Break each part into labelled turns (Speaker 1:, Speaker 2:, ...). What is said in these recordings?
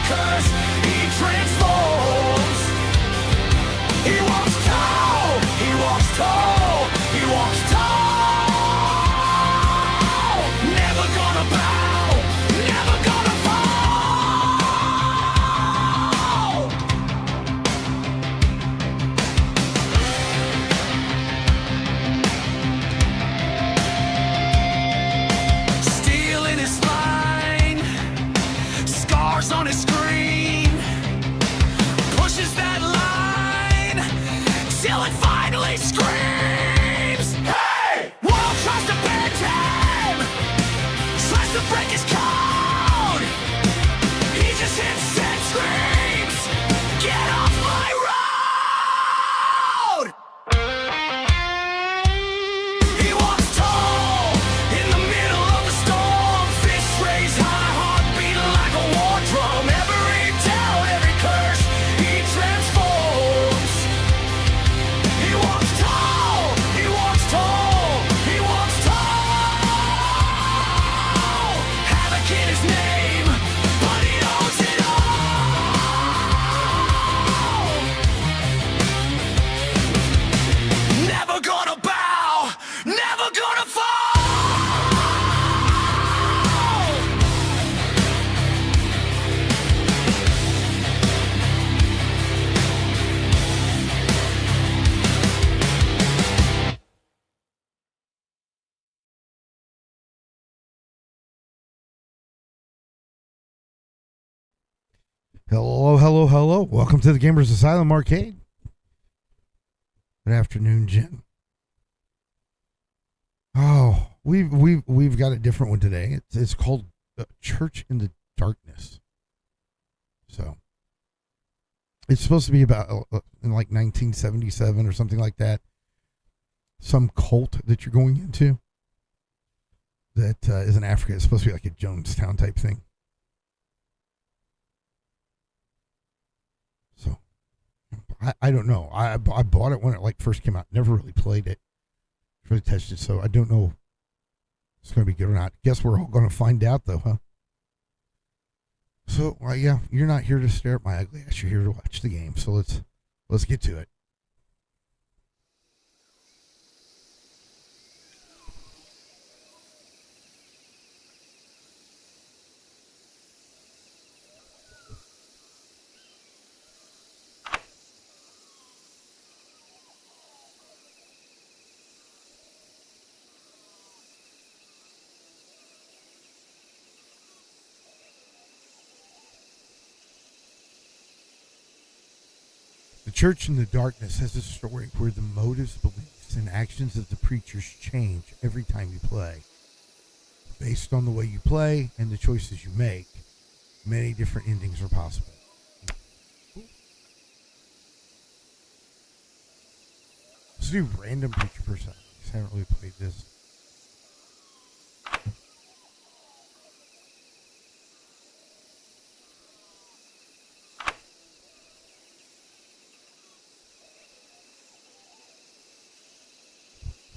Speaker 1: curse, he transforms. He walks tall, he walks tall, he walks tall. Never gonna bow, never gonna fall. Steel in his spine, scars on his screen, pushes that line till it finally screams. Hey! World tries to bend him, tries to break his code. He just hits and screams, get off my road! He walks tall in the middle of the storm, fists raised high, heart beating like a war drum. Every tell, every curse, he transforms. He walks tall, he walks tall, he walks tall. Havoc in his name, but he owns it all. Never gonna bow, never gonna fall.
Speaker 2: Hello, hello, hello. Welcome to the Gamers Asylum Arcade. Good afternoon, Jen. Oh, we've got a different one today. It's called Church in the Darkness. So it's supposed to be about in like 1977 or something like that. Some cult that you're going into that is in Africa. It's supposed to be like a Jonestown type thing. So I don't know. I bought it when it like first came out. Never really played it. Really touched it. So I don't know if it's going to be good or not. Guess we're all going to find out though, huh? So yeah, you're not here to stare at my ugly ass. You're here to watch the game. So let's get to it. The Church in the Darkness has a story where the motives, beliefs, and actions of the preachers change every time you play. Based on the way you play and the choices you make, many different endings are possible. Let's do random preacher personalities. I haven't really played this.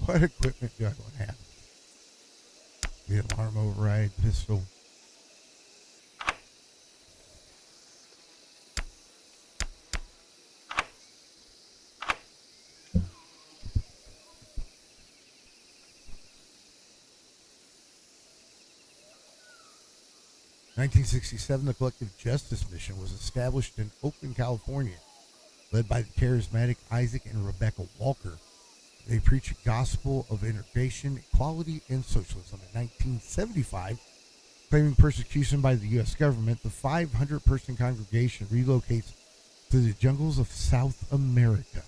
Speaker 2: What equipment do I want to have? The alarm override pistol. In 1967, the Collective Justice Mission was established in Oakland, California, led by the charismatic Isaac and Rebecca Walker. They preach a gospel of integration, equality, and socialism. In 1975, claiming persecution by the U.S. government, the 500-person congregation relocates to the jungles of South America.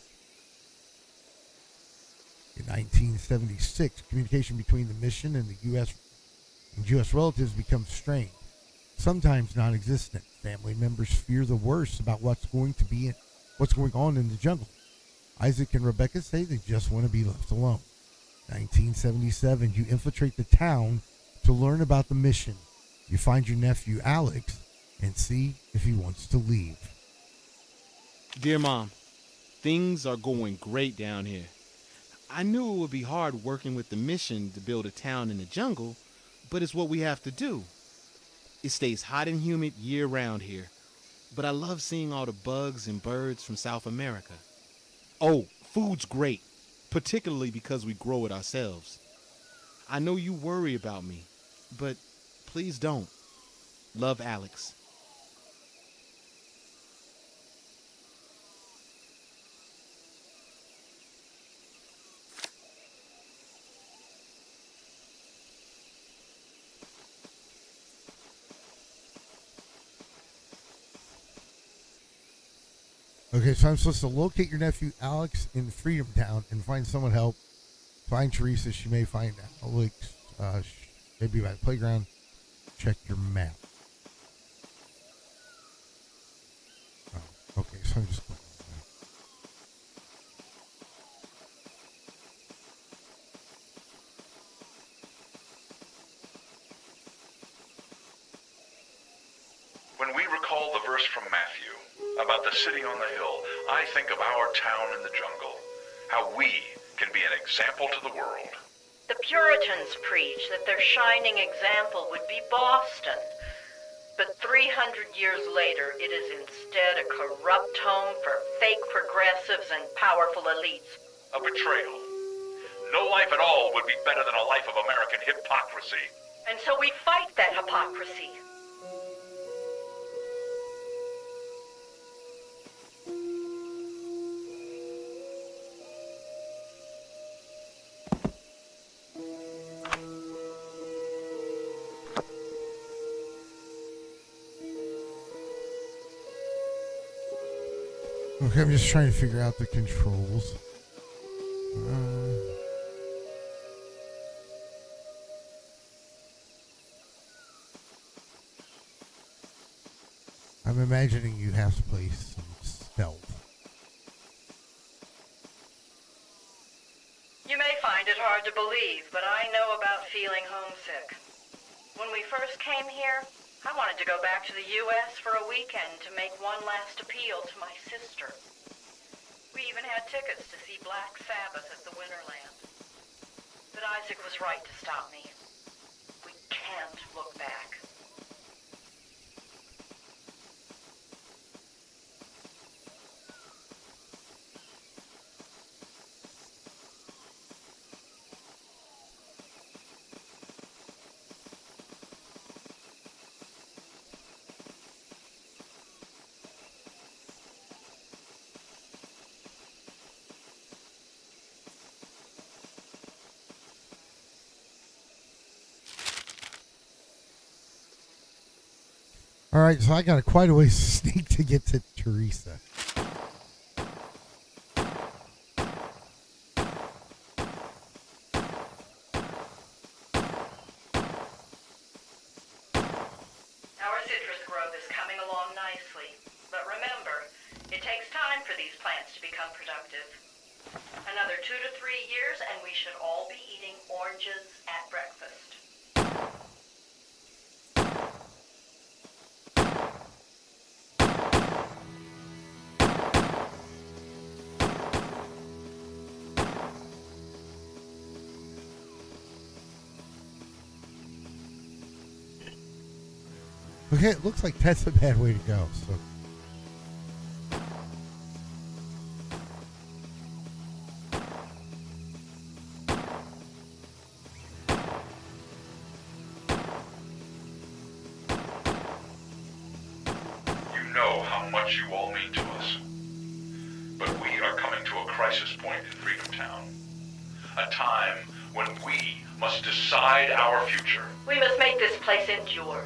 Speaker 2: In 1976, communication between the mission and the U.S. relatives becomes strained, sometimes non-existent. Family members fear the worst about what's going on in the jungle. Isaac and Rebecca say they just want to be left alone. 1977, you infiltrate the town to learn about the mission. You find your nephew Alex and see if he wants to leave.
Speaker 3: Dear Mom, things are going great down here. I knew it would be hard working with the mission to build a town in the jungle, but it's what we have to do. It stays hot and humid year-round here. but I love seeing all the bugs and birds from South America. Oh, food's great, particularly because we grow it ourselves. I know you worry about me, but please don't. Love, Alex.
Speaker 2: Okay, so I'm supposed to locate your nephew Alex in Freedom Town and find someone help. Find Teresa. She may find Alex, maybe by the playground. Check your map. Oh, okay, so I'm just going.
Speaker 4: When we recall the verse from Matthew about the city on the hill, I think of our town in the jungle, how we can be an example to the world.
Speaker 5: The Puritans preached that their shining example would be Boston. But 300 years later, it is instead a corrupt home for fake progressives and powerful elites.
Speaker 4: A betrayal. No life at all would be better than a life of American hypocrisy.
Speaker 5: And so we fight that hypocrisy.
Speaker 2: Okay, I'm just trying to figure out the controls. I'm imagining you have to play some stealth.
Speaker 5: You may find it hard to believe, but I know about feeling homesick. When we first came here, I wanted to go back to the U.S. for a weekend to make one last appeal to my sister. We even had tickets to see Black Sabbath at the Winterland. But Isaac was right to stop me. We can't look back.
Speaker 2: All right, so I got quite a ways to sneak to get to Teresa.
Speaker 5: Our citrus grove is coming along nicely. But remember, it takes time for these plants to become productive. Another 2 to 3 years and we should all be eating oranges at breakfast.
Speaker 2: Okay, it looks like that's a bad way to go. So,
Speaker 4: You know how much you all mean to us. But we are coming to a crisis point in Freedom Town. A time when we must decide our future.
Speaker 5: We must make this place endure.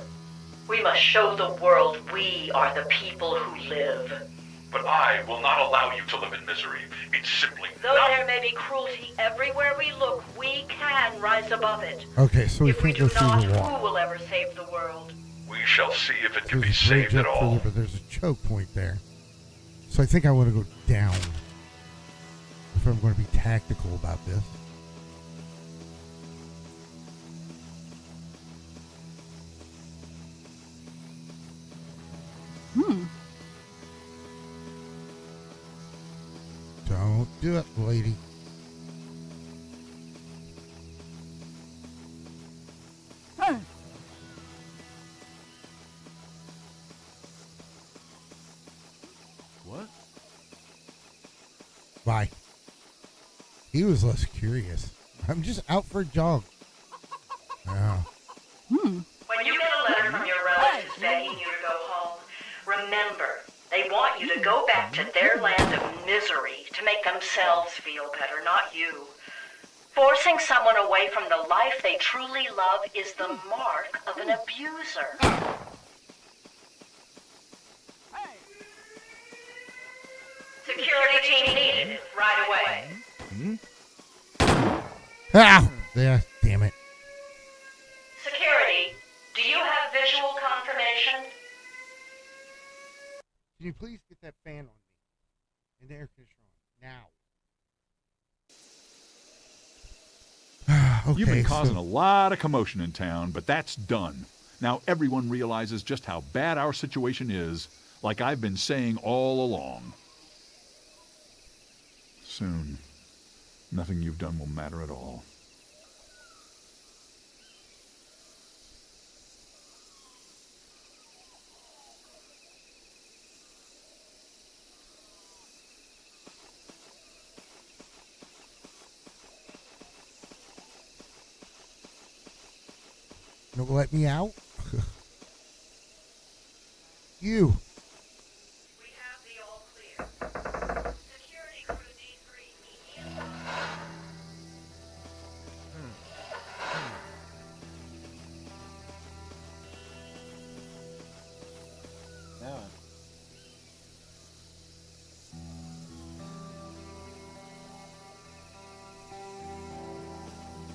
Speaker 5: We must show the world we are the people who live.
Speaker 4: But I will not allow you to live in misery. It's simply
Speaker 5: Though
Speaker 4: not...
Speaker 5: there may be cruelty everywhere we look, we can rise above it.
Speaker 2: okay, so we
Speaker 5: If we
Speaker 2: can't go
Speaker 5: do
Speaker 2: through
Speaker 5: not,
Speaker 2: the
Speaker 5: who
Speaker 2: wall.
Speaker 5: will ever save the world?
Speaker 4: We shall see if it can be
Speaker 2: There's a bridge
Speaker 4: saved at
Speaker 2: up
Speaker 4: all.
Speaker 2: further, but there's a choke point there. So I think I want to go down if I'm going to be tactical about this. Don't do it, lady. Why? He was less curious. I'm just out for a jog. Yeah.
Speaker 5: When you get a letter from your relatives begging you to go home, remember, they want you to go back to their land of misery to make themselves feel better, not you. Forcing someone away from the life they truly love is the mark of an abuser. Security team needed right away.
Speaker 2: Ah! Yeah, damn it.
Speaker 5: Security, do you have visual confirmation?
Speaker 2: Can you please get that fan on me? And the air conditioner on. Now. Okay,
Speaker 6: You've been causing
Speaker 2: so
Speaker 6: a lot of commotion in town, but that's done. Now everyone realizes just how bad our situation is, like I've been saying all along. Soon, nothing you've done will matter at all.
Speaker 2: no, let me out. You.
Speaker 5: We have the all clear. Security crew D3 immediate.
Speaker 3: Now,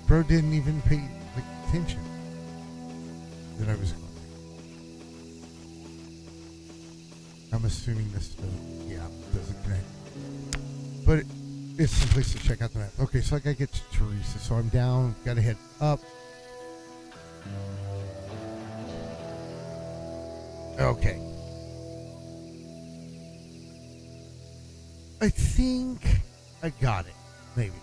Speaker 2: Bro didn't even pay attention that I was going. I'm assuming this doesn't connect. But it's some place to check out the map. Okay, so I gotta get to Teresa. So I'm down, gotta head up. Okay. I think I got it. Maybe.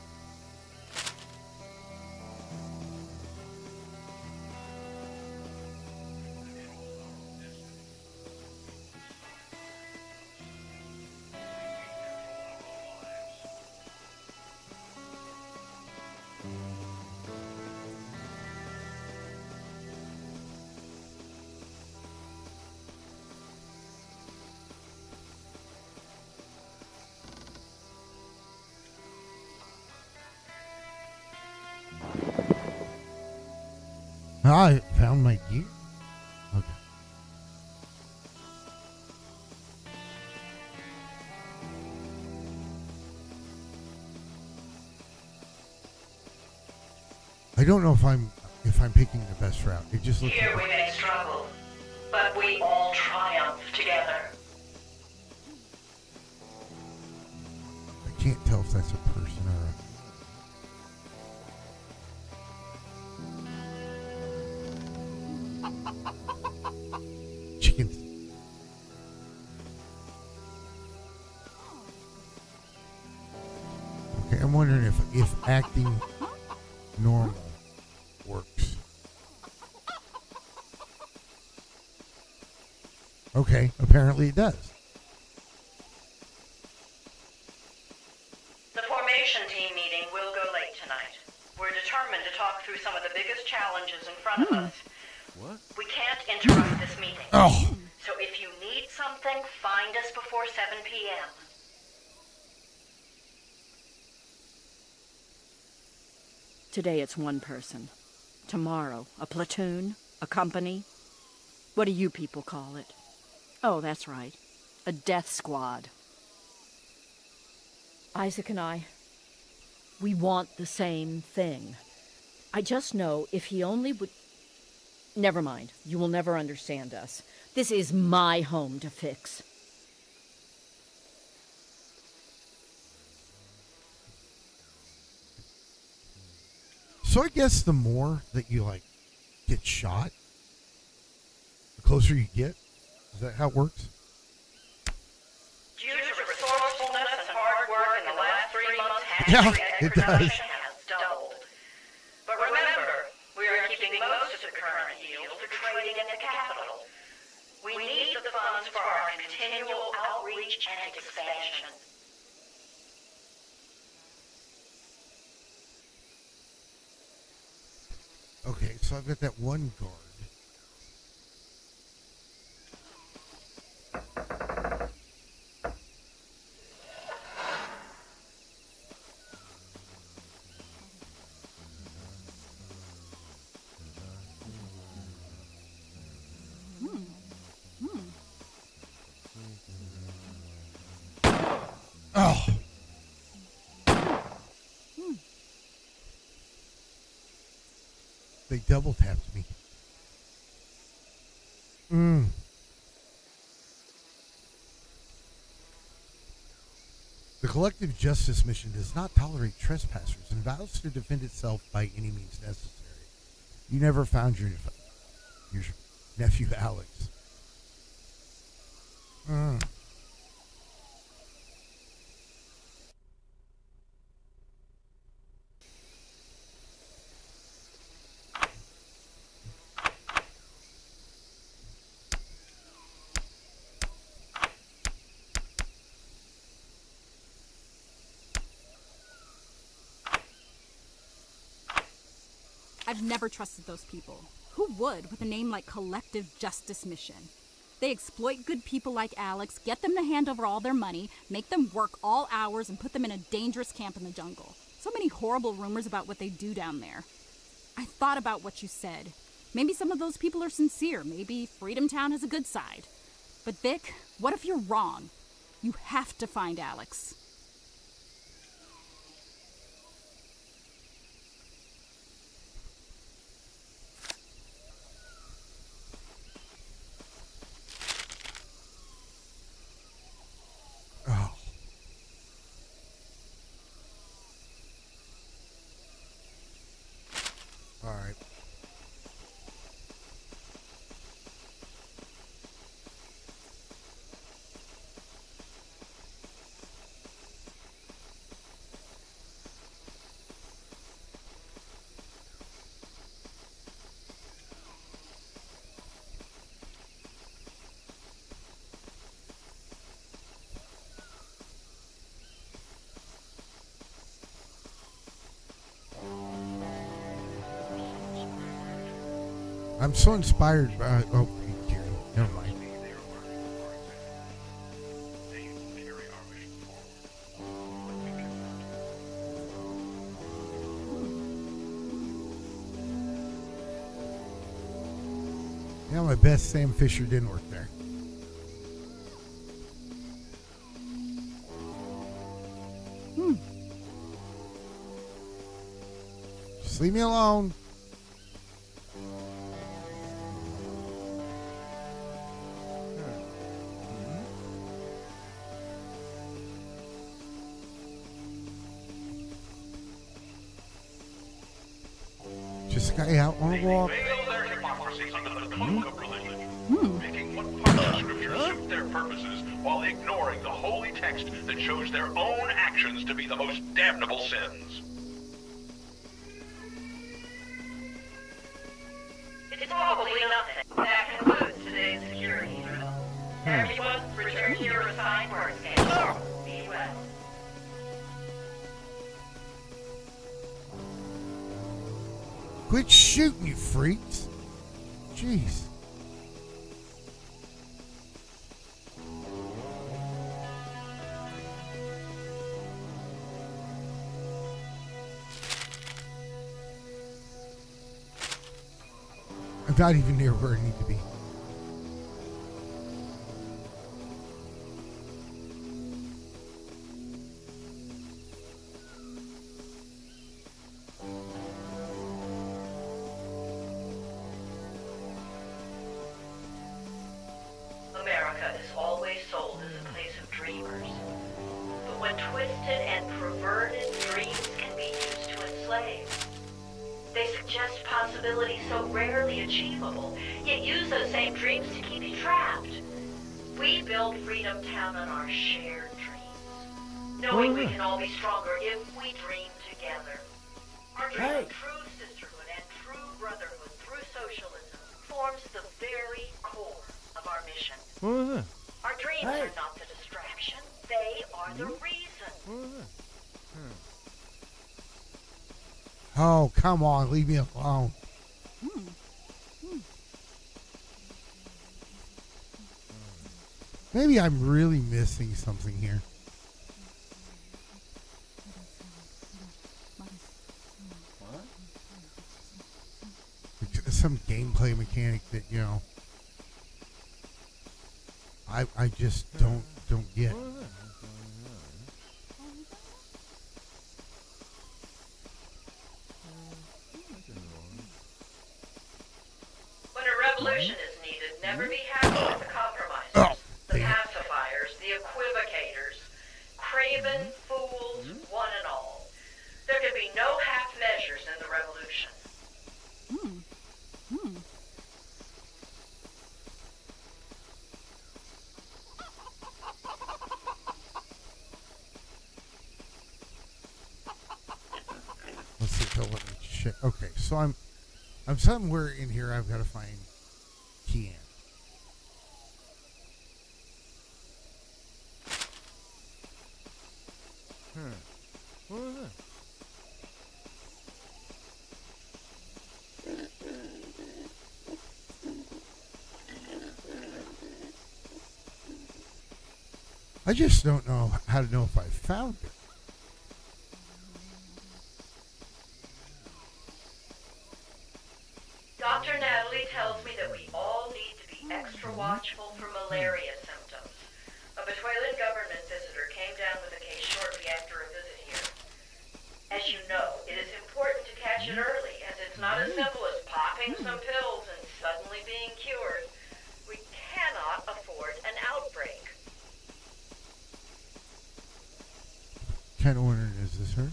Speaker 2: I found my gear. Okay. I don't know if I'm picking the best route. It just looks
Speaker 5: Here
Speaker 2: like
Speaker 5: we may struggle, but we all triumph together.
Speaker 2: I can't tell if that's a person or a chicken. Okay, I'm wondering if acting normal works. Okay, apparently it does.
Speaker 5: The formation team meeting will go late tonight. We're determined to talk through some of the biggest challenges in front of us.
Speaker 3: what?
Speaker 5: We can't interrupt this meeting.
Speaker 2: Oh,
Speaker 5: So if you need something, find us before 7 p.m.
Speaker 7: Today it's one person. Tomorrow, a platoon, a company. What do you people call it? Oh, that's right. A death squad. Isaac and I, we want the same thing. I just know if he only would... Never mind. You will never understand us. This is my home to fix.
Speaker 2: so I guess the more that you get shot, the closer you get. Is that how it works?
Speaker 5: Due to resourcefulness and hard work in the last 3 months,
Speaker 2: Yeah,
Speaker 5: hatchery
Speaker 2: it does.
Speaker 5: production has doubled. But remember, we are keeping most of the current yield for trading in the capital. We need the funds for our continual outreach and expansion.
Speaker 2: so I've got that one guard. Oh. They double tapped me. The collective justice mission does not tolerate trespassers and vows to defend itself by any means necessary. You never found your nephew Alex.
Speaker 8: I've never trusted those people. Who would with a name like Collective Justice Mission? They exploit good people like Alex, get them to hand over all their money, make them work all hours, and put them in a dangerous camp in the jungle. So many horrible rumors about what they do down there. I thought about what you said. Maybe some of those people are sincere. Maybe Freedom Town has a good side. But Vic, what if you're wrong? You have to find Alex.
Speaker 2: Oh. All right. I'm so inspired by. Oh, Kieran, never mind. Yeah, my best Sam Fisher didn't work there. Just leave me alone. Just a guy out on a walk.
Speaker 4: Veil their hypocrisy under the cloak of religion, making what part of Scripture suit their purposes while ignoring the holy text that shows their own actions to be the most damnable sins.
Speaker 5: It's probably nothing. That concludes today's security drill. Everyone, return to your assigned workstation. Be well.
Speaker 2: Quit shooting, you freaks. Jeez. I'm not even near where I need to be.
Speaker 5: America is always sold as a place of dreamers. But when twisted and perverted, dreams can be used to enslave. They suggest possibilities so rarely achievable, yet use those same dreams to keep you trapped. We build Freedom Town on our shared dreams, knowing we can all be stronger if we dream together. Our dream of true sisterhood and true brotherhood through socialism forms the very core of our mission.
Speaker 3: What was that?
Speaker 5: Our dreams are not the distraction, they are the reason.
Speaker 3: What was that?
Speaker 2: Oh, come on. Leave me alone. Maybe I'm really missing something here. Some gameplay mechanic that, you know, I just don't get.
Speaker 5: When a revolution is needed, never be happy with the compromisers,
Speaker 2: Oh,
Speaker 5: the
Speaker 2: damn.
Speaker 5: pacifiers, the equivocators, craven fools, one and all. There can be no half measures in the revolution.
Speaker 2: Let's see if they'll let me check. Okay, so I'm somewhere in here. I've got to find Kian.
Speaker 3: What was that?
Speaker 2: I just don't know how to know if I found it.
Speaker 5: Dr. Natalie tells me that we all need to be extra watchful for malaria symptoms. A Betuelan government visitor came down with a case shortly after a visit here. As you know, it is important to catch it early, as it's not as simple as popping some pills and suddenly being cured. We cannot afford an outbreak.
Speaker 2: Kind of wondering, is this her?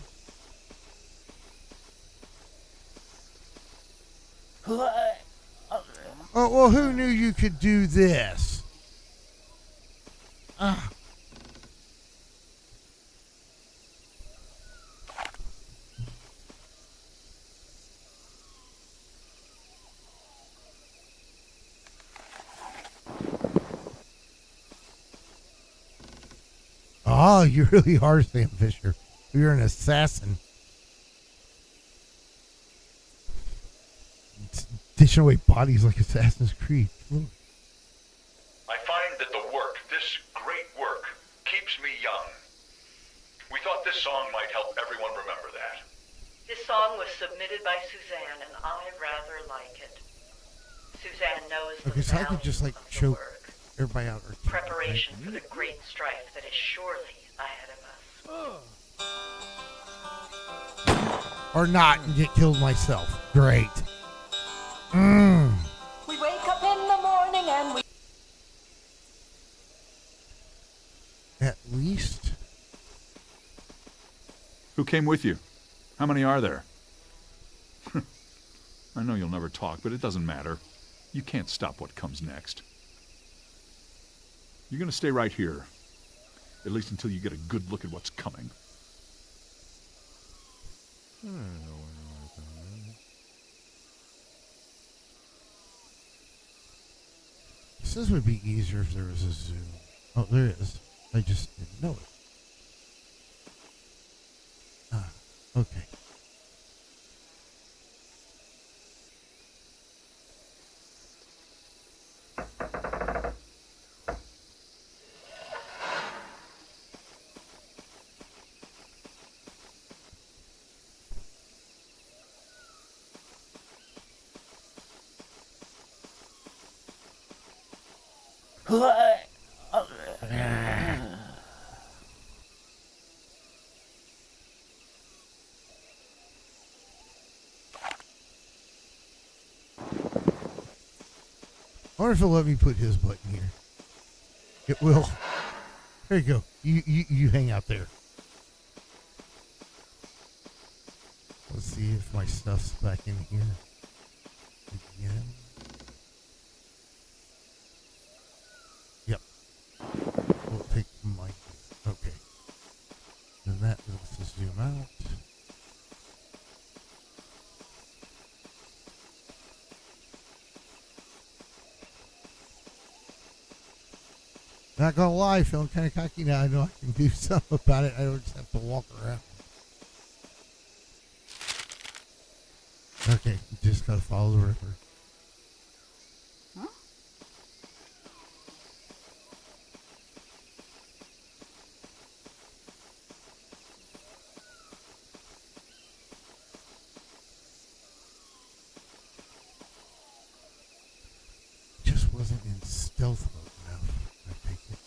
Speaker 2: Oh, well, who knew you could do this? Ah. Oh, you really are, Sam Fisher. You're an assassin. Dishing away bodies like Assassin's Creed. Ooh.
Speaker 4: I find that the work, this great work, keeps me young. We thought this song might help everyone remember that.
Speaker 5: This song was submitted by Suzanne, and I rather like it. Suzanne knows the
Speaker 2: Okay, so I
Speaker 5: value
Speaker 2: could just like
Speaker 5: of the
Speaker 2: choke
Speaker 5: work.
Speaker 2: everybody out. Or
Speaker 5: Preparation for the great strife that is surely ahead of us.
Speaker 2: Or not and get killed myself. Great.
Speaker 5: We wake up in the morning and we...
Speaker 2: At least.
Speaker 6: Who came with you? How many are there? I know you'll never talk, but it doesn't matter. You can't stop what comes next. You're going to stay right here, at least until you get a good look at what's coming.
Speaker 2: This would be easier if there was a zoom. Oh, there is. I just didn't know it. Ah, okay. I wonder if it'll let me put his button here. It will. There you go. You hang out there. Let's see if my stuff's back in here again. Yep. We'll take my... Okay. Then that lets us zoom out. Not gonna lie, feeling kind of cocky now. I know I can do something about it. I don't just have to walk around. Okay, just gotta follow the river.
Speaker 8: Huh?
Speaker 2: stealth mode enough, I take it.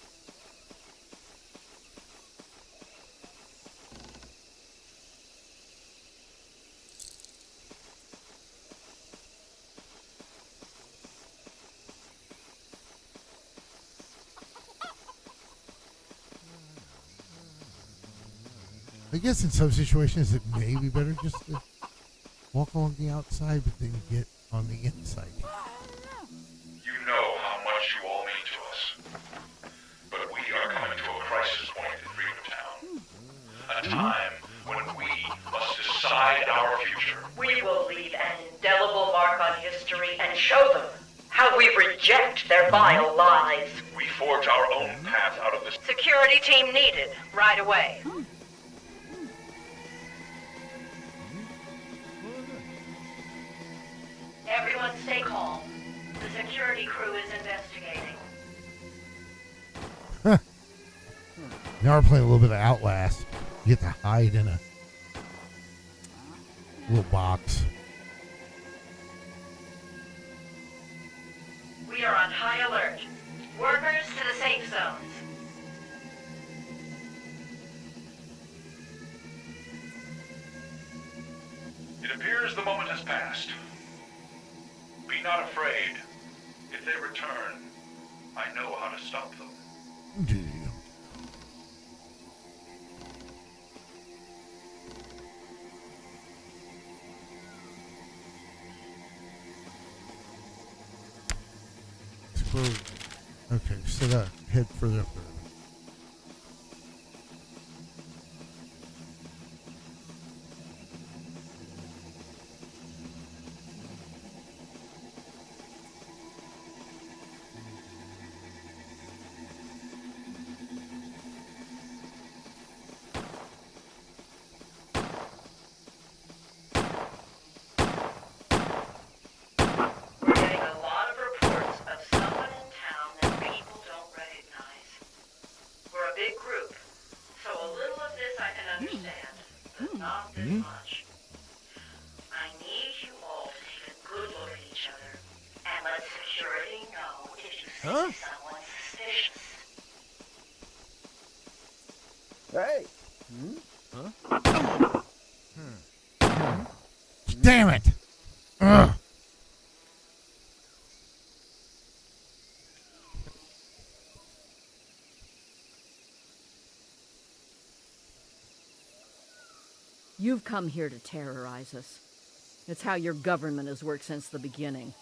Speaker 2: I guess in some situations it may be better just to walk along the outside, but then get on the inside.
Speaker 4: You know how much you all mean to us. But we are coming to a crisis point in Freedom Town. A time when we must decide our future.
Speaker 5: We will leave an indelible mark on history and show them how we reject their vile lies.
Speaker 4: We forge our own path out of this.
Speaker 5: Security team needed right away. Everyone stay calm. The security crew is investigating.
Speaker 2: Now we're playing a little bit of Outlast. You get to hide in a little box.
Speaker 5: We are on high alert. Workers to the safe zones.
Speaker 4: It appears the moment has passed. Be not afraid. If they return, I know how to stop them.
Speaker 2: Do you? Explode. Okay, so that head further up there.
Speaker 5: We're getting a lot of reports of someone in town that people don't recognize. We're a big group, so a little of this I can understand, but not this much. I need you all to take a good look at each other and let security know if you see someone suspicious.
Speaker 2: Damn it! Ugh.
Speaker 7: You've come here to terrorize us. It's how your government has worked since the beginning.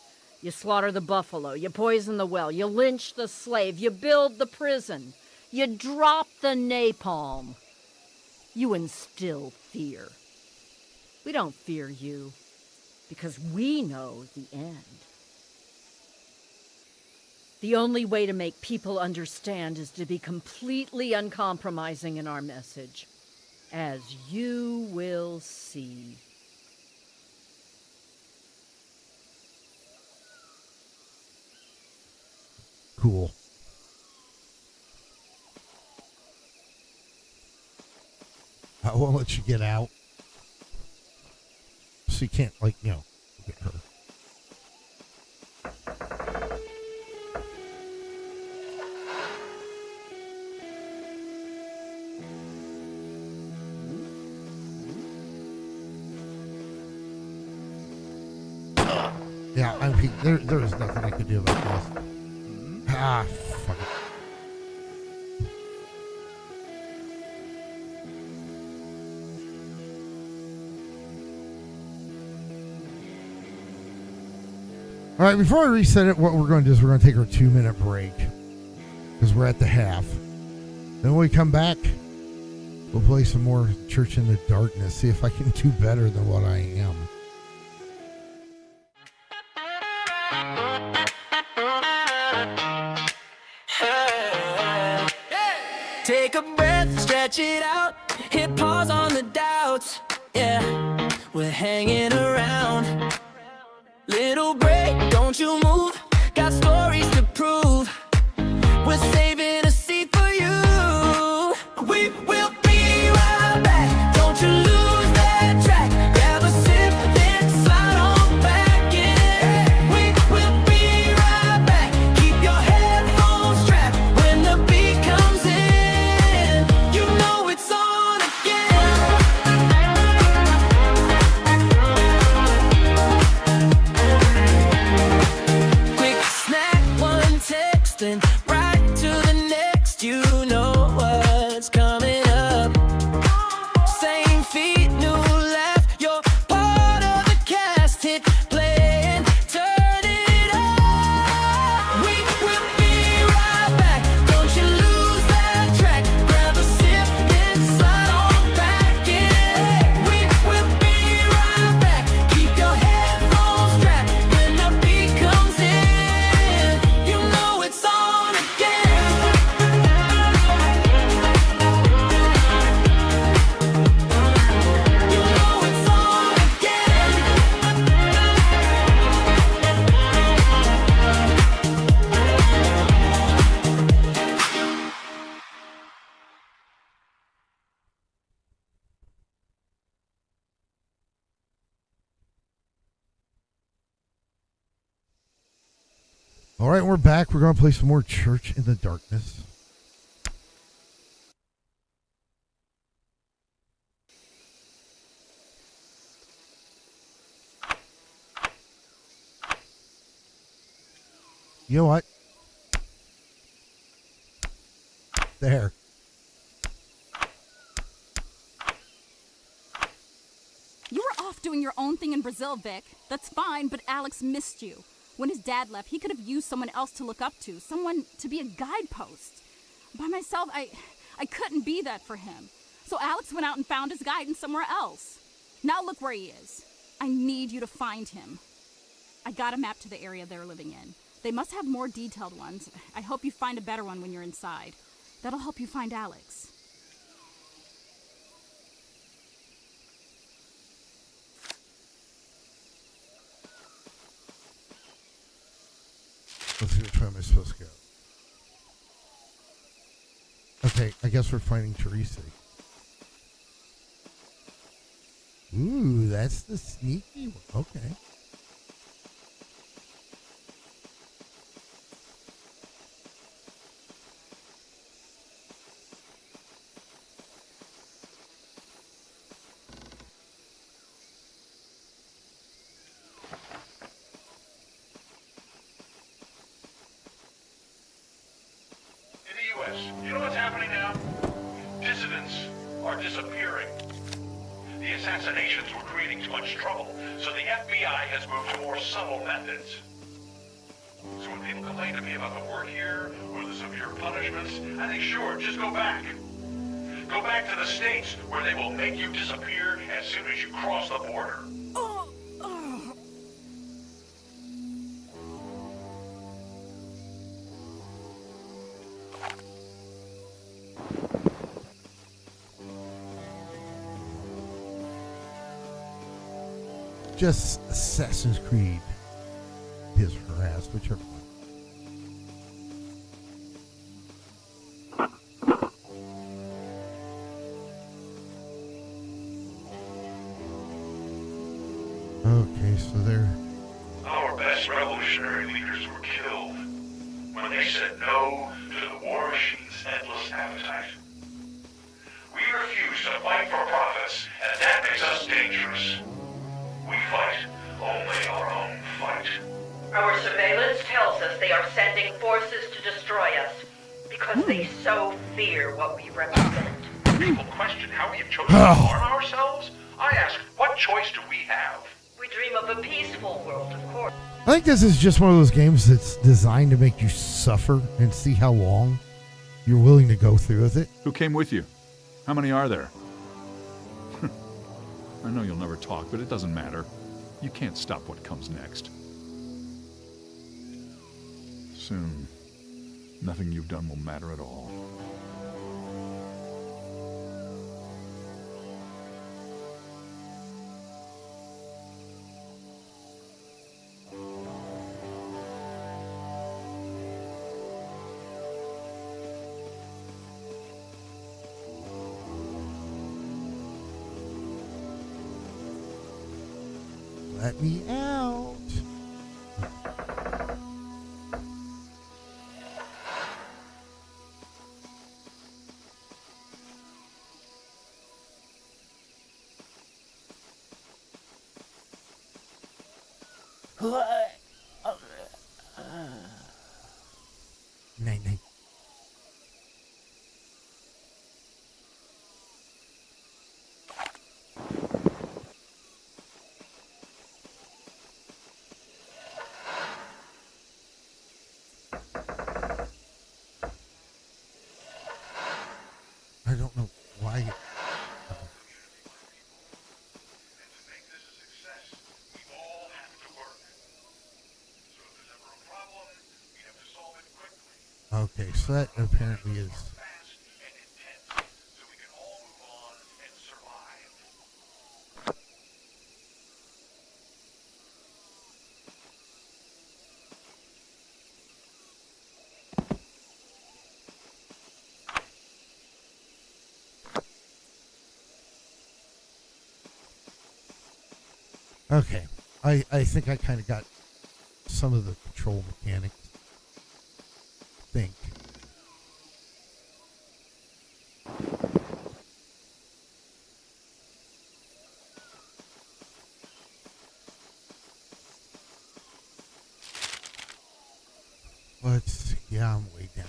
Speaker 7: You slaughter the buffalo, you poison the well, you lynch the slave, you build the prison, you drop the napalm. You instill fear. We don't fear you, because we know the end. The only way to make people understand is to be completely uncompromising in our message, as you will see.
Speaker 2: Cool. I won't let you get out. So you can't, like, you know, get her. Yeah, I'm peak. There is nothing I could do about this. Ah, fuck it. All right, before I reset it, what we're going to do is we're going to take our 2-minute break because we're at the half. Then when we come back, we'll play some more Church in the Darkness, see if I can do better than what I am.
Speaker 1: Take a breath, stretch it out, hit pause on the doubts. Yeah, we're hanging around. Little break, don't you move. Got stories to prove. We're saving a seat for you. We will be right back. Don't you lose that track. Grab a sip, then slide on back in. We will be right back. Keep your head
Speaker 2: All right, we're back. We're going to play some more Church in the Darkness. You know what? There.
Speaker 8: You were off doing your own thing in Brazil, Vic. That's fine, but Alex missed you. When his dad left, he could have used someone else to look up to, someone to be a guidepost. By myself, I couldn't be that for him. So Alex went out and found his guidance somewhere else. Now look where he is. I need you to find him. I got a map to the area they're living in. They must have more detailed ones. I hope you find a better one when you're inside. That'll help you find Alex.
Speaker 2: Let's see which way am I supposed to go. Okay, I guess we're finding Teresa. Ooh, that's the sneaky one. Okay.
Speaker 4: You know what's happening now? Dissidents are disappearing. The assassinations were creating too much trouble, so the FBI has moved to more subtle methods. So when people complain to me about the work here, or the severe punishments, I think, sure, just go back. Go back to the States, where they will make you disappear as soon as you cross the border.
Speaker 2: Just Assassin's Creed is harassed, whichever one. Okay, so they're...
Speaker 4: Our best revolutionary leaders were killed when they said no to the war machine's endless appetite. We refuse to fight for profits, and that makes us dangerous. We fight only our own fight.
Speaker 5: Our surveillance tells us they are sending forces to destroy us because they so fear what we represent.
Speaker 4: People question how we have chosen to harm ourselves. I ask, what choice do we have?
Speaker 5: We dream of a peaceful world, of course.
Speaker 2: I think this is just one of those games that's designed to make you suffer and see how long you're willing to go through with it.
Speaker 6: Who came with you? How many are there? I know you'll never talk, but it doesn't matter. You can't stop what comes next. Soon, nothing you've done will matter at all.
Speaker 2: Let me out. Night, night. I don't know why.
Speaker 4: And to make this a success, we all have to work. So if there's ever a problem, we have to solve it quickly.
Speaker 2: Okay, so that apparently is.
Speaker 4: Fast and intense, so we can all move on and survive.
Speaker 2: Okay, I think I kind of got some of the control mechanics think. Yeah, I'm way down.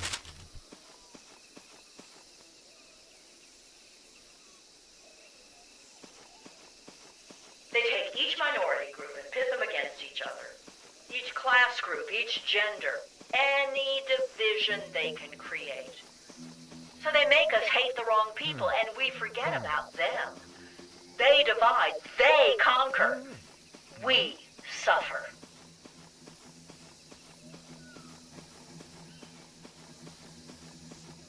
Speaker 5: They take each minority group and pit them against each other. Each class group, each gender, any division they can create. So they make us hate the wrong people and we forget about them. They divide, they conquer. We suffer.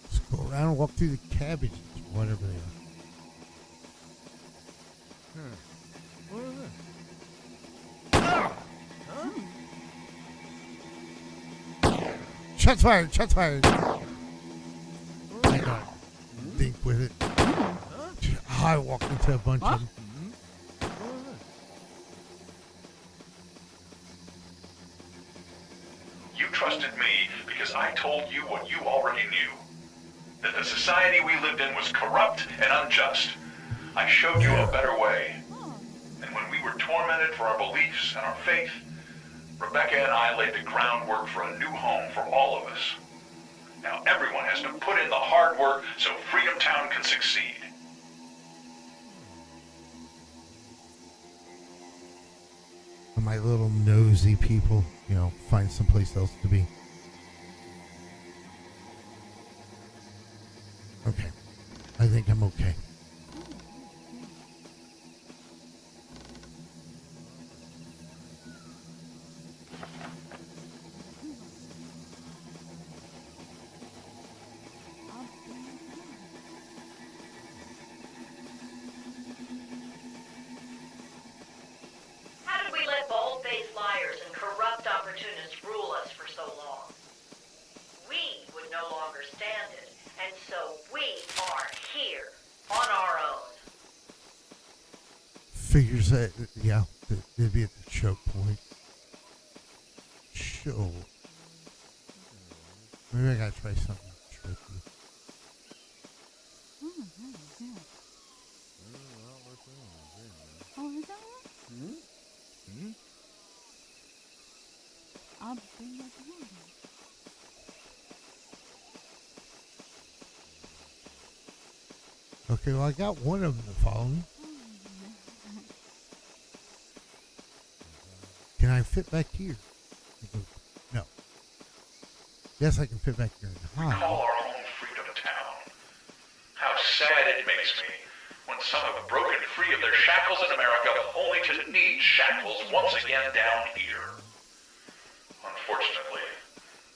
Speaker 2: Let's go around and walk through the cabbages, whatever they are.
Speaker 3: What is that?
Speaker 2: Shots fired! Shots fired! I got dink with it. I walked into a bunch of them.
Speaker 4: You trusted me because I told you what you already knew. That the society we lived in was corrupt and unjust. I showed you a better way. And when we were tormented for our beliefs and our faith, Rebecca and I laid the groundwork for a new home for all of us. Now everyone has to put in the hard work so Freedom Town can succeed.
Speaker 2: And my little nosy people, find someplace else to be. Okay. I think I'm okay.
Speaker 5: How did we let bald-faced liars and corrupt opportunists rule us for so long? We would no longer stand it, and so we are here, on our own.
Speaker 2: Figures that, they'd be at the choke point. Sure. Maybe I gotta try something tricky.
Speaker 8: Oh, is that one? I'll bring that one.
Speaker 2: Okay, well, I got one of them to follow me. Can I fit back here? No. Yes, I can fit back here.
Speaker 4: We call our home Freedom Town. How sad it makes me when some have broken free of their shackles in America only to need shackles once again down here. Unfortunately,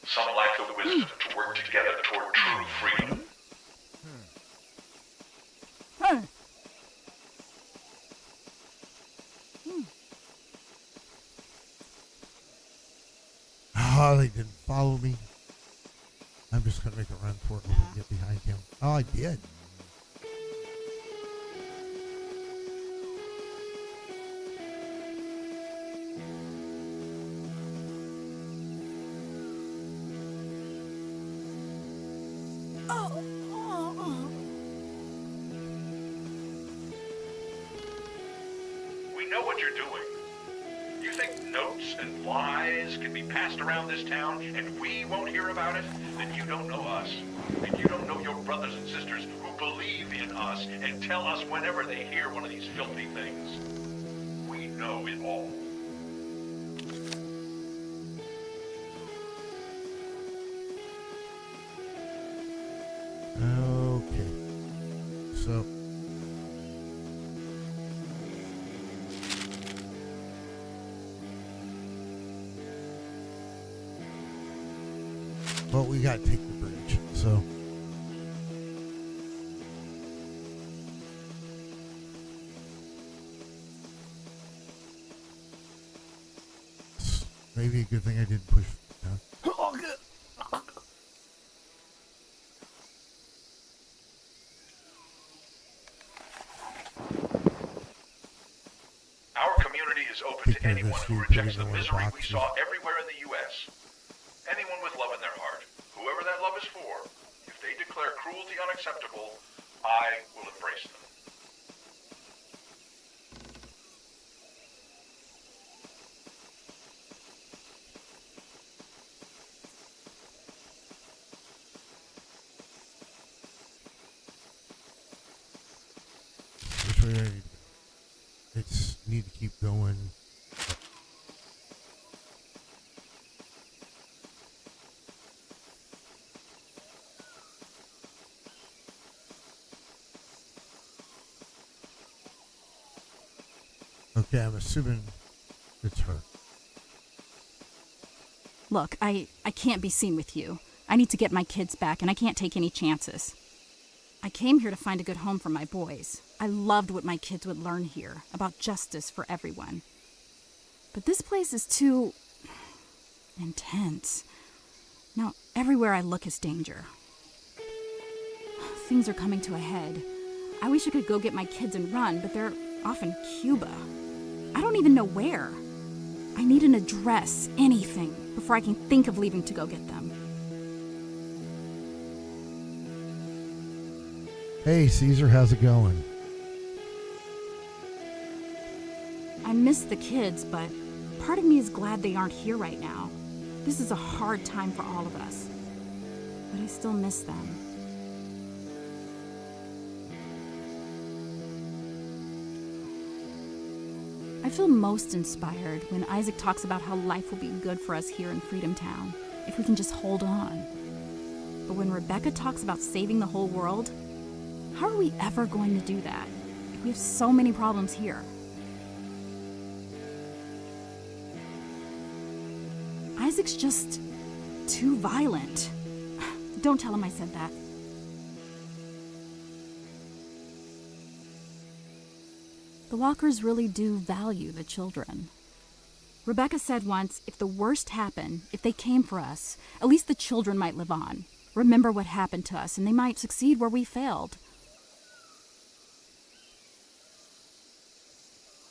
Speaker 4: some lack the wisdom to work together toward true freedom.
Speaker 2: Oh, they didn't follow me. I'm just gonna make a run for it and get behind him. Oh, I did.
Speaker 4: We know what you're doing. You think notes and lies can be passed around this town and we won't hear about it? Then you don't know us. And you don't know your brothers and sisters who believe in us and tell us whenever they hear one of these filthy things. We know it all.
Speaker 2: Okay. So. Well, we got to take the bridge, so. Maybe a good thing I didn't push down.
Speaker 4: Our community is open to anyone who rejects the misery we saw everywhere in the U.S. Anyone with love in their heart, whoever that is for. If they declare cruelty unacceptable, I will embrace them.
Speaker 2: Which way do I need to go? It's need to keep going. Okay, I'm assuming it's her.
Speaker 8: Look, I can't be seen with you. I need to get my kids back, and I can't take any chances. I came here to find a good home for my boys. I loved what my kids would learn here about justice for everyone. But this place is too intense. Now, everywhere I look is danger. Things are coming to a head. I wish I could go get my kids and run, but they're off in Cuba. I don't even know where. I need an address, anything, before I can think of leaving to go get them.
Speaker 2: Hey, Caesar, how's it going?
Speaker 8: I miss the kids, but part of me is glad they aren't here right now. This is a hard time for all of us. But I still miss them. I feel most inspired when Isaac talks about how life will be good for us here in Freedom Town, if we can just hold on. But when Rebecca talks about saving the whole world, how are we ever going to do that if we have so many problems here? Isaac's just too violent. Don't tell him I said that. The Walkers really do value the children. Rebecca said once, if the worst happened, if they came for us, at least the children might live on. Remember what happened to us, and they might succeed where we failed.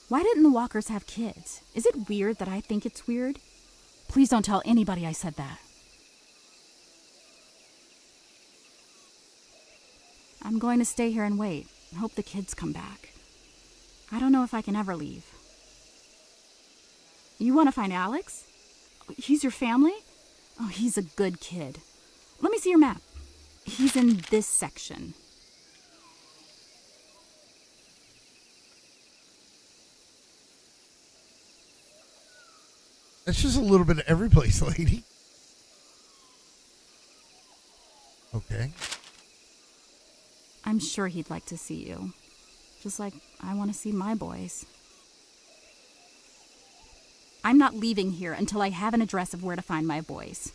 Speaker 8: Why didn't the Walkers have kids? Is it weird that I think it's weird? Please don't tell anybody I said that. I'm going to stay here and wait, and hope the kids come back. I don't know if I can ever leave. You want to find Alex? He's your family? Oh, he's a good kid. Let me see your map. He's in this section.
Speaker 2: That's just a little bit of every place, lady. Okay.
Speaker 8: I'm sure he'd like to see you. Just like I want to see my boys. I'm not leaving here until I have an address of where to find my boys.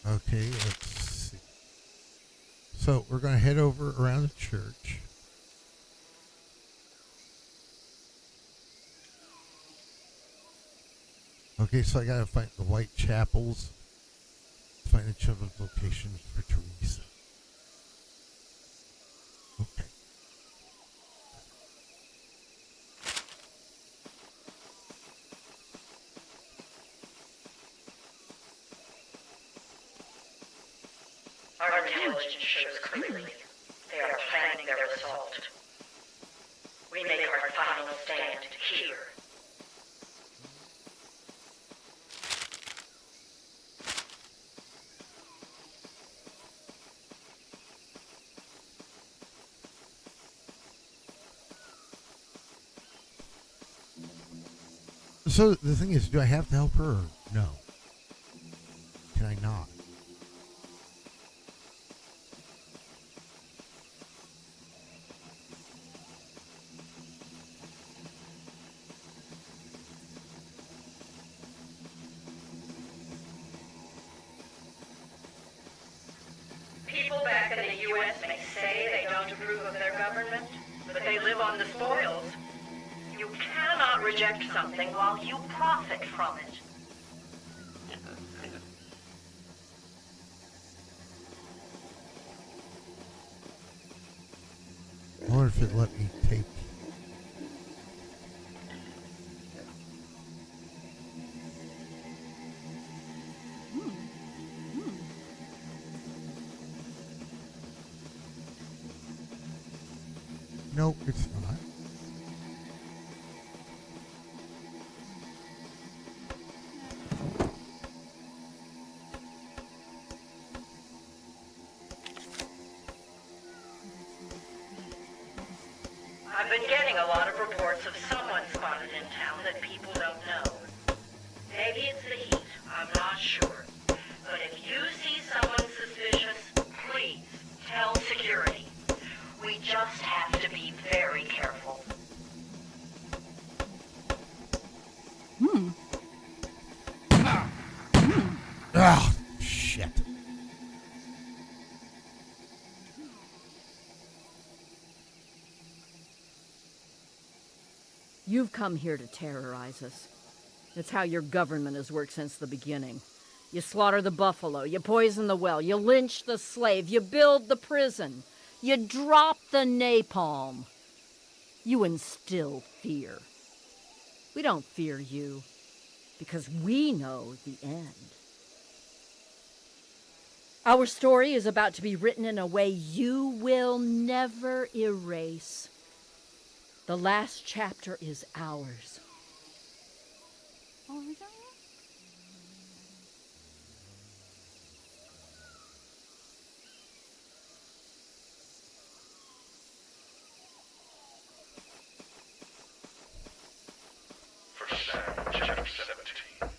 Speaker 2: Okay, let's see. So we're going to head over around the church. Okay, so I got to find the white chapels. Find the children's locations for Teresa. Okay.
Speaker 5: Our intelligence shows clearly they are planning their assault. We make our final stand here.
Speaker 2: So the thing is, do I have to help her or no? Can I not?
Speaker 5: People back in the U.S. may say they don't approve of their government, but they live on the spoils. You cannot reject something while you profit from it.
Speaker 2: I wonder if it let me take. Nope, it's not.
Speaker 5: I've been getting a lot of reports of someone spotted in town that people don't know. Maybe it's the heat, I'm not sure. But if you see someone suspicious, please tell security. We just have to be very careful.
Speaker 2: Ah, shit.
Speaker 7: You've come here to terrorize us. It's how your government has worked since the beginning. You slaughter the buffalo, you poison the well, you lynch the slave, you build the prison, you drop the napalm. You instill fear. We don't fear you, because we know the end. Our story is about to be written in a way you will never erase. The last chapter is ours.
Speaker 8: Oh, is that
Speaker 4: First Samuel chapter 17.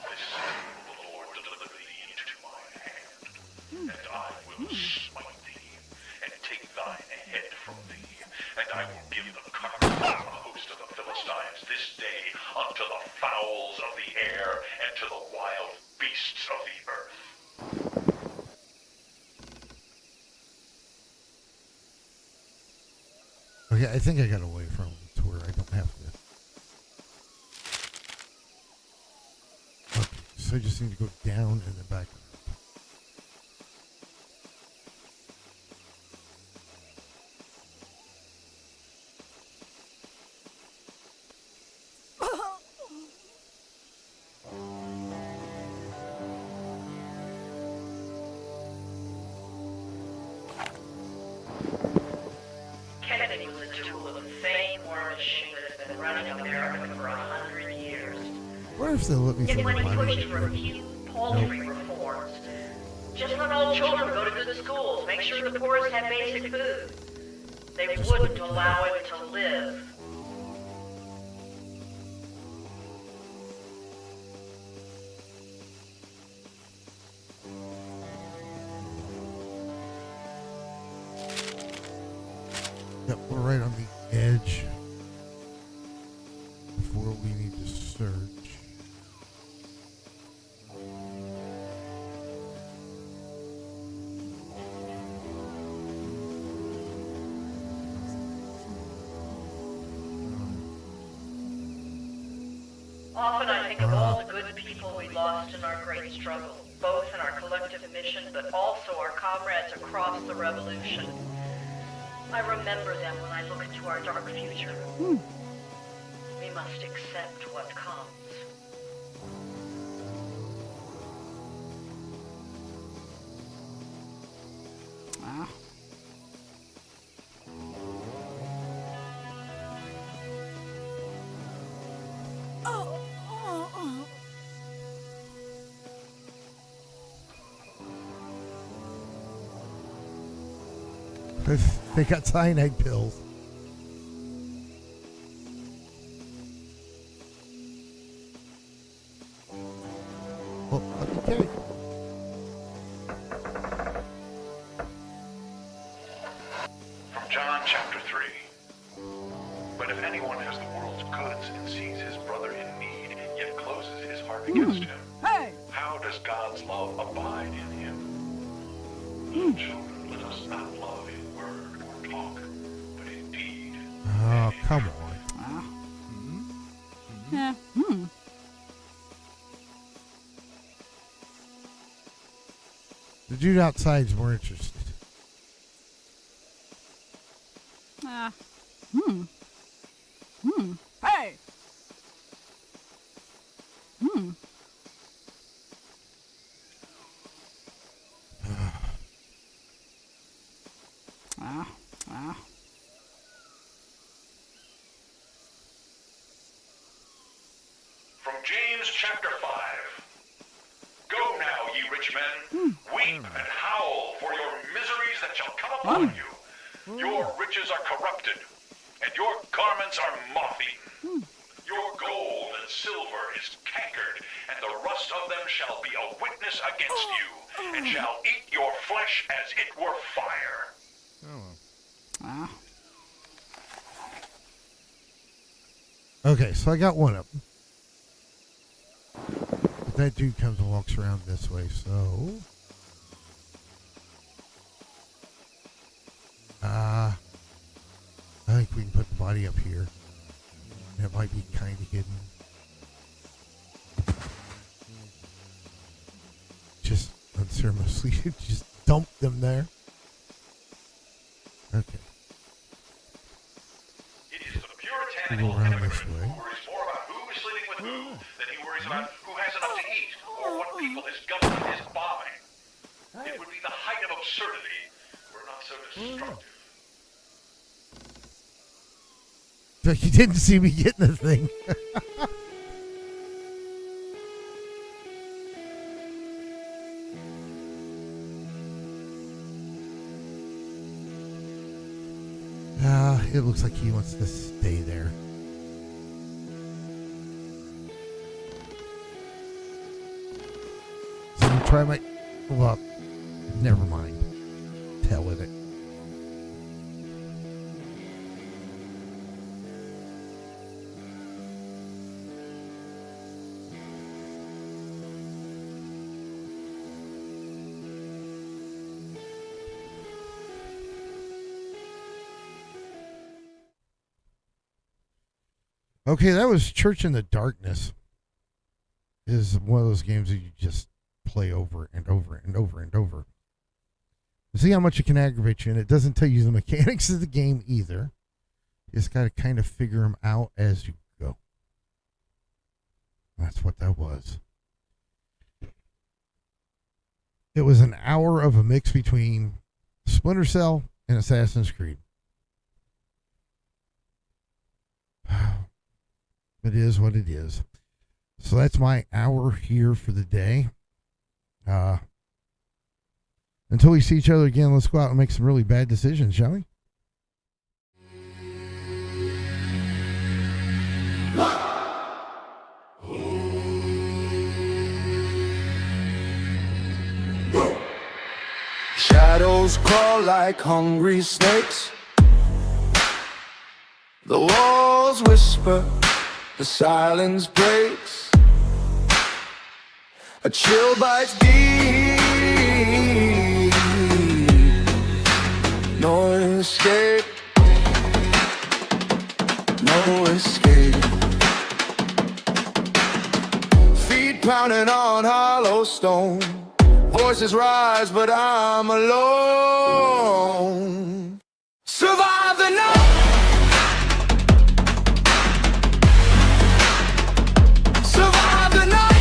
Speaker 4: This day will the Lord deliver thee into my hand, and I will smite thee, and take thine head from thee, and I will give the carcass of the host of the Philistines this day unto the fowls of the air, and to the wild beasts of the earth.
Speaker 2: Okay, I think I got away from him to where I don't have to. Okay, so I just need to go down and then back up.
Speaker 5: Kennedy was a tool of the same war machine that has been running America for 100 years.
Speaker 2: What if they let me
Speaker 5: Yet
Speaker 2: some
Speaker 5: when he
Speaker 2: money?
Speaker 5: pushed for a few paltry reforms, just let all children go to good schools, make sure the poorest had basic food, they wouldn't allow him to live.
Speaker 2: Yep, we're right on the edge before we need to search.
Speaker 5: Often I think of all the good people we lost in our great struggle, both in our collective mission, but also our comrades across the revolution. I remember them when I look into our dark future. We must accept what comes.
Speaker 8: Ah.
Speaker 2: They got cyanide pills. Well, okay.
Speaker 4: From John chapter 3. But if anyone has the world's goods and sees his brother in need, yet closes his heart against him,
Speaker 8: Hey!
Speaker 4: how does God's love abide in him? Little children, let us not love in word or talk, but in deed.
Speaker 2: Oh, come on.
Speaker 8: Ah. Yeah.
Speaker 2: The dude outside's more interested.
Speaker 8: Ah. Hey! Ah.
Speaker 4: James chapter 5. Go now, ye rich men, weep and howl for your miseries that shall come upon you. Your riches are corrupted, and your garments are moth-eaten. Your gold and silver is cankered, and the rust of them shall be a witness against you, and shall eat your flesh as it were fire.
Speaker 8: Ah.
Speaker 2: Okay, so I got one of them. But that dude comes and walks around this way, so... I think we can put the body up here. It might be kind of hidden. Just unceremoniously, just dump them there. Okay.
Speaker 4: It is the puritanical
Speaker 2: We'll go around
Speaker 4: immigrant
Speaker 2: this way.
Speaker 4: who worries more about who is sleeping with who than he worries about who has enough to eat or what people his government is bombing. It would be the height of absurdity were not so destructive.
Speaker 2: So you didn't see me getting the thing. It looks like he wants to stay there. So I'm gonna try my... Well, never mind. Hell with it. Okay, that was Church in the Darkness. It is one of those games that you just play over and over and over and over. See how much it can aggravate you, and it doesn't tell you the mechanics of the game either. You just got to kind of figure them out as you go. That's what that was. It was an hour of a mix between Splinter Cell and Assassin's Creed. It is what it is. So that's my hour here for the day. Until we see each other again, let's go out and make some really bad decisions, shall we?
Speaker 1: Shadows crawl like hungry snakes. The walls whisper, the silence breaks. A chill bites deep. No escape. No escape. Feet pounding on hollow stone. Voices rise, but I'm alone. Survive the night. Survive the night.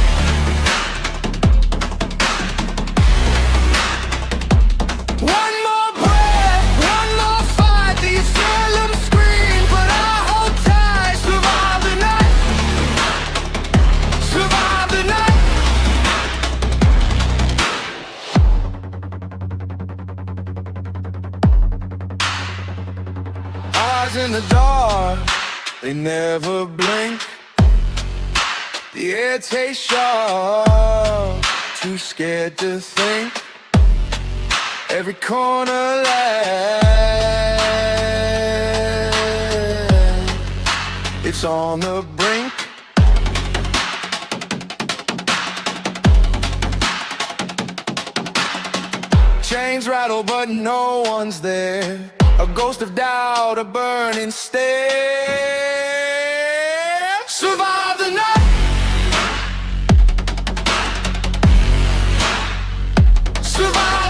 Speaker 1: One more breath, one more fight. These them scream, but I hold tight. Survive the night. Survive the night. Eyes in the dark, they never blink. The air tastes sharp, too scared to think. Every corner land, it's on the brink. Chains rattle, but no one's there. A ghost of doubt, a burning stare. Survive the night. Survive.